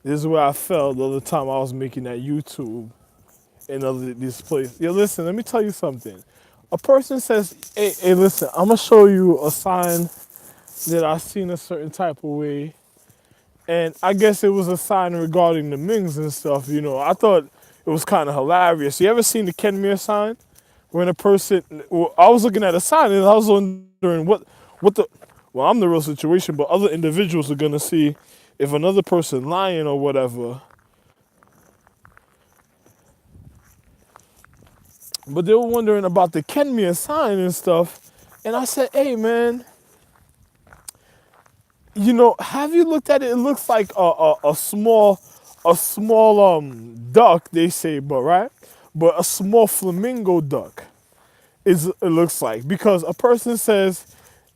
This is where I felt the other time I was making that YouTube and other this place. Yeah, listen, let me tell you something. A person says, hey, listen, I'm gonna show you a sign that I seen a certain type of way. And I guess it was a sign regarding the Mings and stuff, you know. I thought it was kind of hilarious. You ever seen the Kenmere sign? When a person, well, I was looking at a sign and I was wondering what the, well, I'm the real situation, but other individuals are gonna see if another person lying or whatever. But they were wondering about the Kenmere sign and stuff. And I said, hey man, you know, have you looked at it? It looks like a small duck, they say, but right? But a small flamingo duck is it looks like. Because a person says,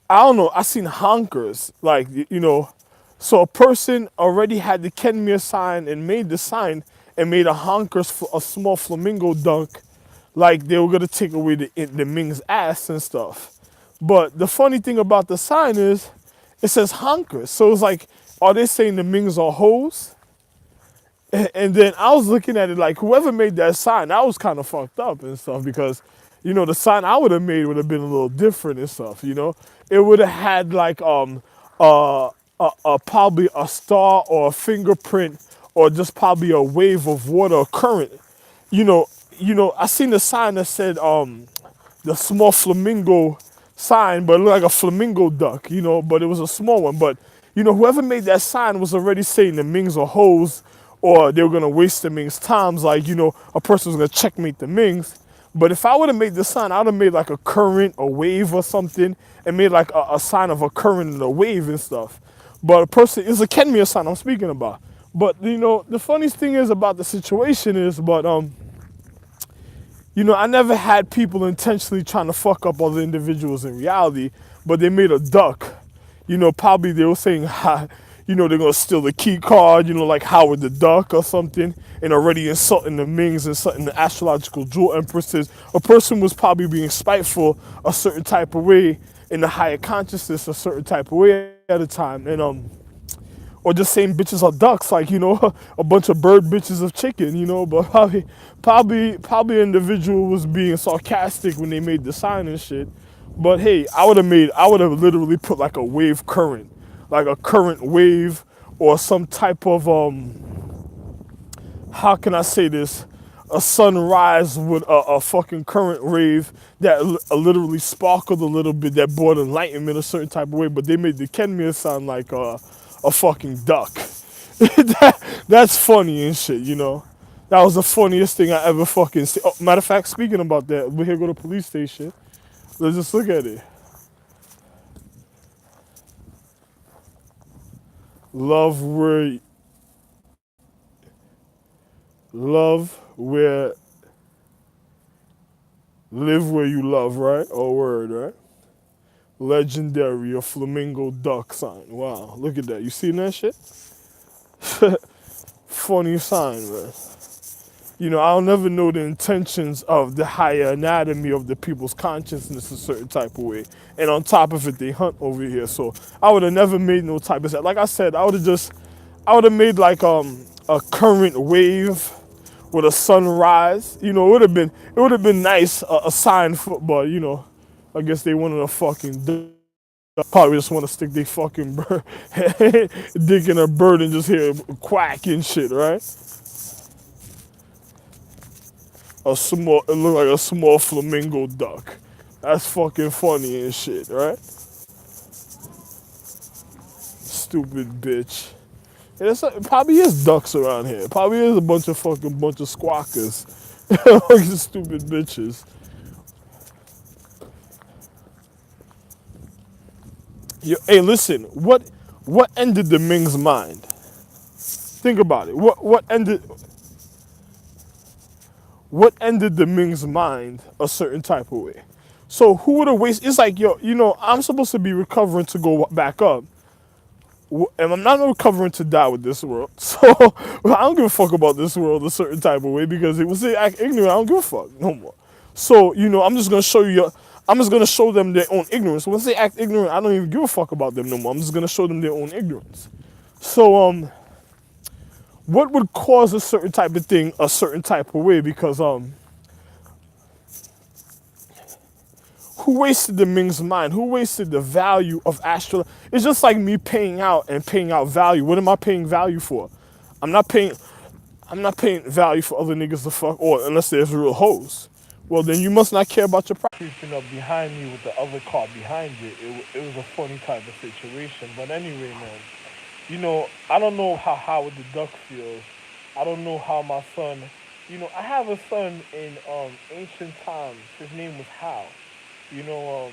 I don't know, I seen honkers, like you know, so a person already had the Kenmere sign and made the sign and made a honkers for a small flamingo duck, like they were gonna take away the Ming's ass and stuff. But the funny thing about the sign is, it says honkers. So it's like, are they saying the Mings are hoes? And then I was looking at it like, whoever made that sign, that was kind of fucked up and stuff because, you know, the sign I would have made would have been a little different and stuff. You know, it would have had like probably a star or a fingerprint or just probably a wave of water or current. You know, I seen the sign that said the small flamingo sign, but it looked like a flamingo duck, you know, but it was a small one. But, you know, whoever made that sign was already saying the Mings are hoes or they were going to waste the Mings' times. Like, you know, a person was going to checkmate the Mings. But if I would have made the sign, I would have made like a current, a wave or something, and made like a sign of a current and a wave and stuff. But a person, it's a Kenmere sign I'm speaking about. But, you know, the funniest thing is about the situation is, you know, I never had people intentionally trying to fuck up other individuals in reality, but they made a duck. You know, probably they were saying, you know, they're gonna steal the key card, you know, like Howard the Duck or something, and already insulting the Mings, insulting the astrological jewel empresses. A person was probably being spiteful a certain type of way in the higher consciousness, a certain type of way at a time, and or just saying bitches are ducks, like, you know, a bunch of bird bitches of chicken, you know, but probably an individual was being sarcastic when they made the sign and shit. But hey, I would have literally put like a wave current, like a current wave or some type of how can I say this? A sunrise with a fucking current wave that literally sparkled a little bit, that brought enlightenment a certain type of way, but they made the Kenmere sound like a fucking duck. That's funny and shit, you know. That was the funniest thing I ever fucking see. Oh, matter of fact, speaking about that, we're here go to the police station. Let's just look at it. Love where, love where, live where you love, right? Or word, right? Legendary, a flamingo duck sign. Wow, look at that. You seen that shit? Funny sign, man. You know, I'll never know the intentions of the higher anatomy of the people's consciousness a certain type of way. And on top of it, they hunt over here. So I would have never made no type of set. Like I said, I would have made like a current wave with a sunrise. You know, it would have been nice, a sign for, but you know, I guess they wanted a fucking probably just want to stick their fucking bird, dick in a bird and just hear it quack and shit, right? It looked like a small flamingo duck. That's fucking funny and shit, right? Stupid bitch. And it probably is ducks around here. Probably is a bunch of squawkers. Fucking stupid bitches. Hey, listen. What ended the Ming's mind? Think about it. What ended the Ming's mind a certain type of way? So who would have wasted? It's like, yo, you know, I'm supposed to be recovering to go back up, and I'm not recovering to die with this world. So I don't give a fuck about this world a certain type of way because it was they act ignorant. I don't give a fuck no more. So you know, I'm just gonna show you. I'm just gonna show them their own ignorance. Once they act ignorant, I don't even give a fuck about them no more. I'm just gonna show them their own ignorance. So what would cause a certain type of thing a certain type of way? Because who wasted the Ming's mind? Who wasted the value of astral? It's just like me paying out and paying out value. What am I paying value for? I'm not paying. I'm not paying value for other niggas to fuck, or unless there's real hoes. Well, then you must not care about your property. Creeping up behind me with the other car behind it. It was a funny type of situation. But anyway, man, I don't know how Howard the Duck feels. I don't know how my son. I have a son in ancient times. His name was Hal. You know,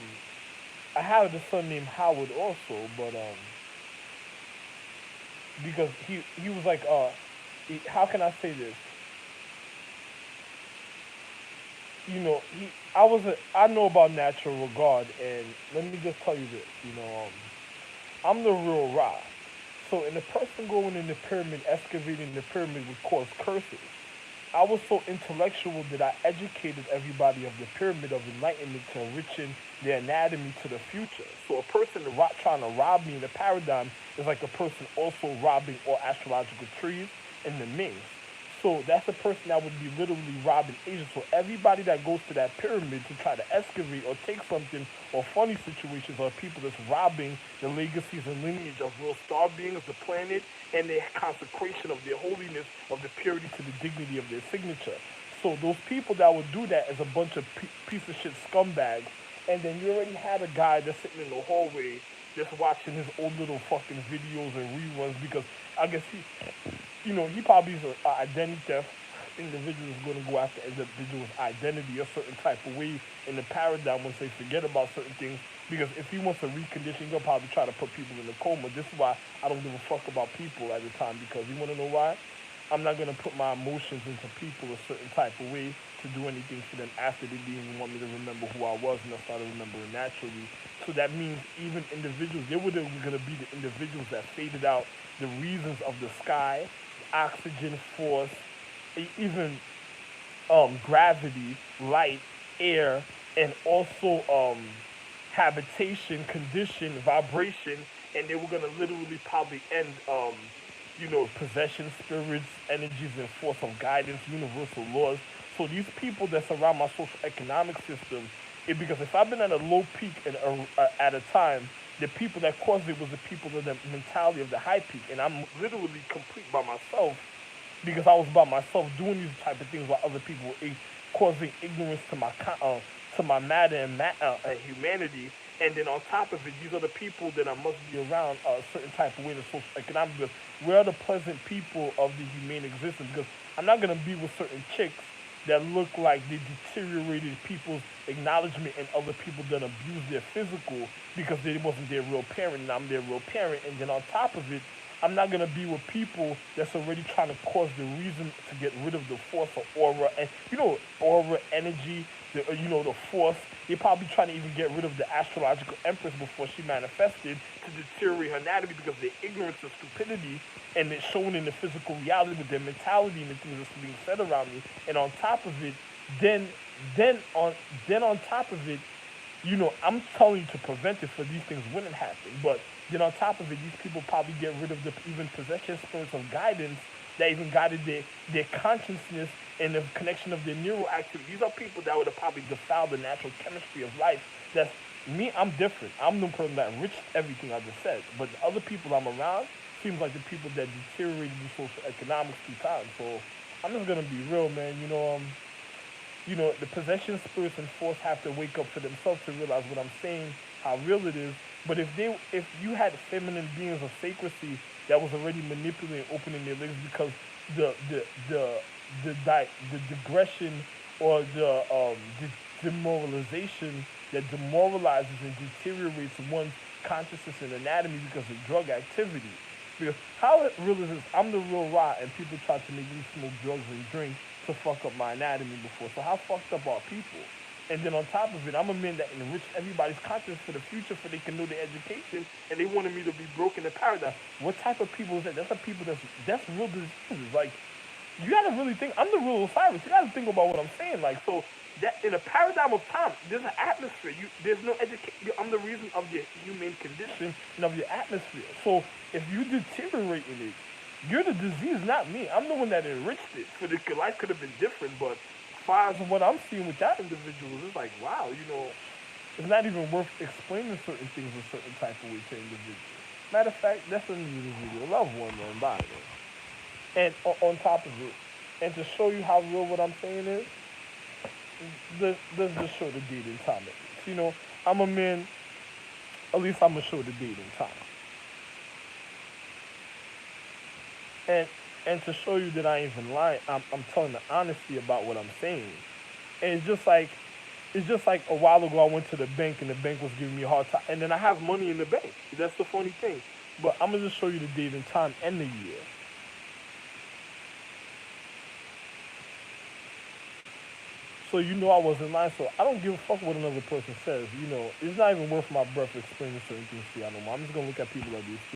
I have a son named Howard also, but because he was like how can I say this? I know about natural regard, and let me just tell you this. I'm the real Ra. So, in the person going in the pyramid, excavating the pyramid would cause curses. I was so intellectual that I educated everybody of the pyramid of enlightenment to enriching their anatomy to the future. So a person trying to rob me in the paradigm is like a person also robbing all astrological trees in the Ming. So that's a person that would be literally robbing Asia. So everybody that goes to that pyramid to try to excavate or take something or funny situations are people that's robbing the legacies and lineage of real star beings, the planet, and their consecration of their holiness, of the purity to the dignity of their signature. So those people that would do that is a bunch of piece of shit scumbags. And then you already had a guy that's sitting in the hallway just watching his old little fucking videos and reruns because I guess he probably is an identity theft individual is going to go after individual's identity a certain type of way in the paradigm once they forget about certain things. Because if he wants to recondition, he'll probably try to put people in a coma. This is why I don't give a fuck about people at the time. Because you want to know why? I'm not going to put my emotions into people a certain type of way to do anything for them after they didn't even want me to remember who I was and I started remembering naturally. So that means even individuals, they were going to be the individuals that faded out the reasons of the sky, oxygen, force, even gravity, light, air, and also habitation, condition, vibration, and they were gonna literally probably end, possession, spirits, energies, and force of guidance, universal laws. So these people that surround my social economic system, because if I've been at a low peak at a time, the people that caused it was the people of the mentality of the high peak, and I'm literally complete by myself because I was by myself doing these type of things while other people were causing ignorance to to my matter and humanity. And then on top of it, these are the people that I must be around a certain type of way in social economic because we're the pleasant people of the humane existence. Because I'm not gonna be with certain chicks that look like they deteriorated people's acknowledgement and other people that abuse their physical because they wasn't their real parent and I'm their real parent. And then on top of it, I'm not gonna be with people that's already trying to cause the reason to get rid of the force or aura and aura energy, the force. They're probably trying to even get rid of the astrological empress before she manifested to deteriorate her anatomy because their ignorance and stupidity and it's shown in the physical reality with their mentality and the things that's being said around me. And on top of it, then then on top of it, I'm telling you to prevent it for these things wouldn't happen. But then on top of it, these people probably get rid of the even possession spirits of guidance that even guided their consciousness and the connection of their neural activity. These are people that would have probably defiled the natural chemistry of life. That's me, I'm different. I'm the person that enriched everything I just said. But the other people I'm around seems like the people that deteriorated the social economics through time. So I'm just gonna be real, man. The possession spirits and force have to wake up to themselves to realize what I'm saying, how real it is. But if you had feminine beings of sacredcy that was already manipulating, opening their legs because the the the the digression or the demoralization that demoralizes and deteriorates one's consciousness and anatomy because of drug activity. Because how real is this? I'm the real Ra, and people try to make me smoke drugs and drink to fuck up my anatomy before. So how fucked up are people? And then on top of it, I'm a man that enriched everybody's conscience for the future so they can know their education, and they wanted me to be broken the paradigm. What type of people is that? That's the people that's real diseases. Like you gotta really think. I'm the real Osiris. You gotta think about what I'm saying. Like so, that in a paradigm of time, there's an atmosphere. There's no education. I'm the reason of your human condition and of your atmosphere. So if you deteriorate in it, You're the disease, not me. I'm the one that enriched it. For the life could have been different, but as far as what I'm seeing with that individual, it's like, wow, it's not even worth explaining certain things a certain type of way to individuals. Matter of fact, that's an individual loved one and body. And on top of it, and to show you how real what I'm saying is, let's just show the date and time. I'm a man. At least I'm gonna show the date and time, and and to show you that I ain't even lying, I'm telling the honesty about what I'm saying. And it's just like a while ago I went to the bank and the bank was giving me a hard time, and then I have money in the bank. That's the funny thing. But I'm gonna just show you the date and time and the year. So I wasn't lying. So I don't give a fuck what another person says. It's not even worth my breath explaining certain things to you. I know. I'm just gonna look at people like these.